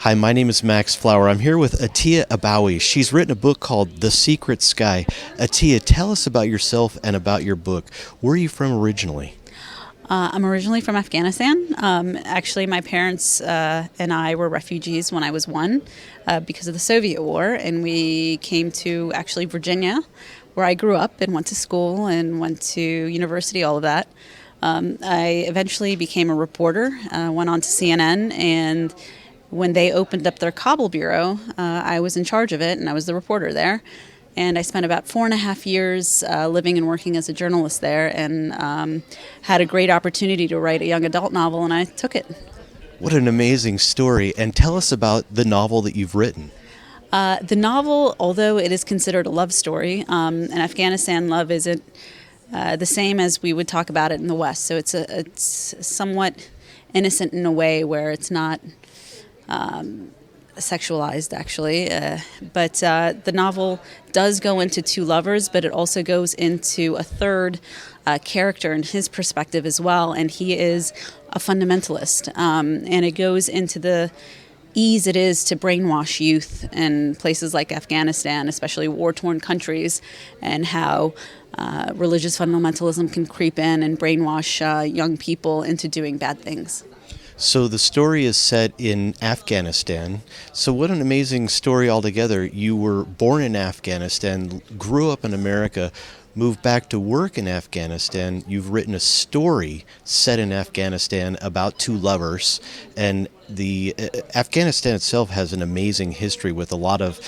Hi, my name is Max Flower. I'm here with Atia Abawi. She's written a book called The Secret Sky. Atia, tell us about yourself and about your book. Where are you from originally? I'm originally from Afghanistan. Actually, my parents and I were refugees when I was one because of the Soviet War, and we came to actually Virginia, where I grew up and went to school and went to university, all of that. I eventually became a reporter, went on to CNN, and when they opened up their Kabul bureau, I was in charge of it, and I was the reporter there. And I spent about 4.5 years living and working as a journalist there, and had a great opportunity to write a young adult novel, and I took it. What an amazing story. And tell us about the novel that you've written. The novel, although it is considered a love story, in Afghanistan, love isn't the same as we would talk about it in the West. So it's somewhat innocent in a way where it's not sexualized, actually. But the novel does go into two lovers, but it also goes into a third character and his perspective as well. And he is a fundamentalist. And it goes into the ease it is to brainwash youth in places like Afghanistan, especially war-torn countries, and how religious fundamentalism can creep in and brainwash young people into doing bad things. So the story is set in Afghanistan. So what an amazing story altogether. You were born in Afghanistan, grew up in America, moved back to work in Afghanistan. You've written a story set in Afghanistan about two lovers, and the Afghanistan itself has an amazing history with a lot of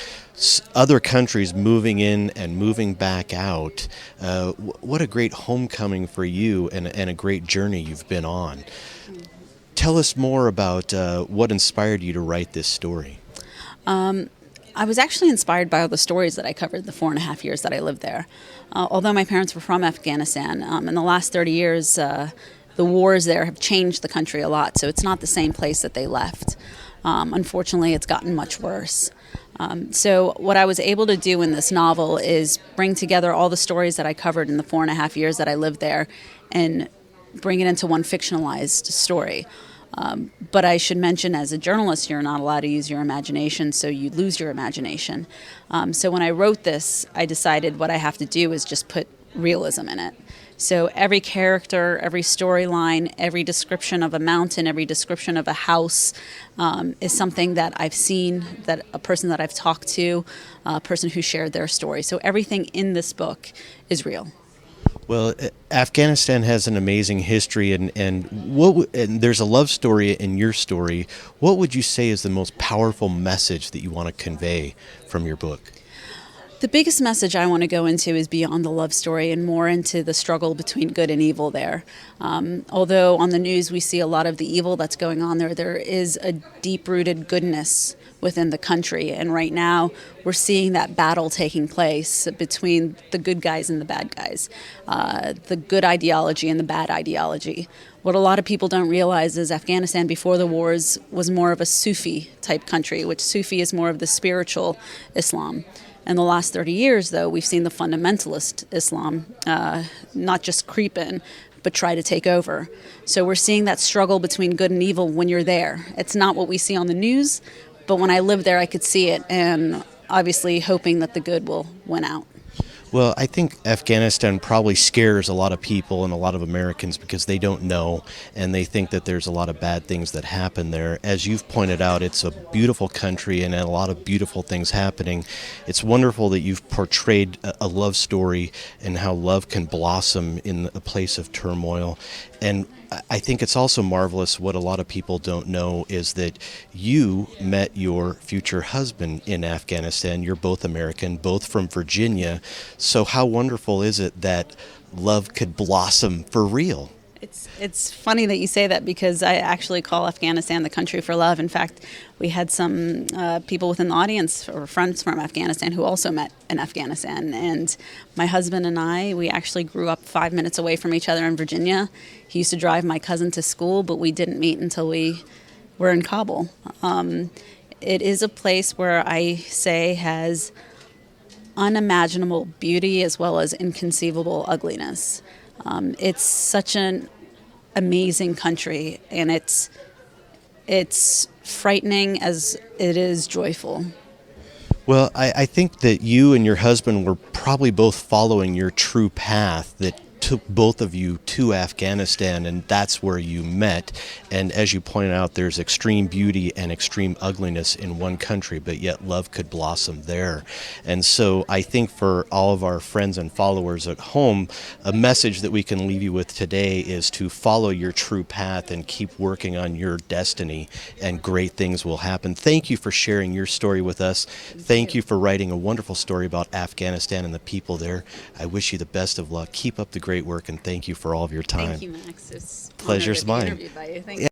other countries moving in and moving back out. What a great homecoming for you, and a great journey you've been on. Tell us more about what inspired you to write this story. I was actually inspired by all the stories that I covered the 4.5 years that I lived there. Although my parents were from Afghanistan, in the last 30 years, the wars there have changed the country a lot, so it's not the same place that they left. Unfortunately, it's gotten much worse. So what I was able to do in this novel is bring together all the stories that I covered in the 4.5 years that I lived there and bring it into one fictionalized story. But I should mention, as a journalist, you're not allowed to use your imagination, so you lose your imagination. So when I wrote this, I decided what I have to do is just put realism in it. So every character, every storyline, every description of a mountain, every description of a house is something that I've seen, that a person that I've talked to, a person who shared their story. So everything in this book is real. Well, Afghanistan has an amazing history, and there's a love story in your story. What would you say is the most powerful message that you want to convey from your book? The biggest message I want to go into is beyond the love story and more into the struggle between good and evil there. Although on the news we see a lot of the evil that's going on there, there is a deep-rooted goodness within the country. And right now we're seeing that battle taking place between the good guys and the bad guys, the good ideology and the bad ideology. What a lot of people don't realize is Afghanistan before the wars was more of a Sufi type country, which Sufi is more of the spiritual Islam. In the last 30 years, though, we've seen the fundamentalist Islam not just creep in, but try to take over. So we're seeing that struggle between good and evil when you're there. It's not what we see on the news, but when I lived there, I could see it, and obviously hoping that the good will win out. Well, I think Afghanistan probably scares a lot of people and a lot of Americans because they don't know, and they think that there's a lot of bad things that happen there. As you've pointed out, it's a beautiful country and a lot of beautiful things happening. It's wonderful that you've portrayed a love story and how love can blossom in a place of turmoil. And I think it's also marvelous what a lot of people don't know is that you met your future husband in Afghanistan. You're both American, both from Virginia. So how wonderful is it that love could blossom for real? It's funny that you say that because I actually call Afghanistan the country for love. In fact, we had some people within the audience or friends from Afghanistan who also met in Afghanistan. And my husband and I, we actually grew up 5 minutes away from each other in Virginia. He used to drive my cousin to school, but we didn't meet until we were in Kabul. It is a place where I say has unimaginable beauty as well as inconceivable ugliness. It's such an amazing country, and it's It's frightening as it is joyful. Well, I think that you and your husband were probably both following your true path that took both of you to Afghanistan, and that's where you met. And as you pointed out, there's extreme beauty and extreme ugliness in one country, but yet love could blossom there. And so I think for all of our friends and followers at home, a message that we can leave you with today is to follow your true path and keep working on your destiny, and great things will happen. Thank you for sharing your story with us. Thank you for writing a wonderful story about Afghanistan and the people there. I wish you the best of luck. Keep up the great work, and thank you for all of your time. Thank you, Max. It's Pleasure's honored to be mine. interviewed by you. Thank Yeah.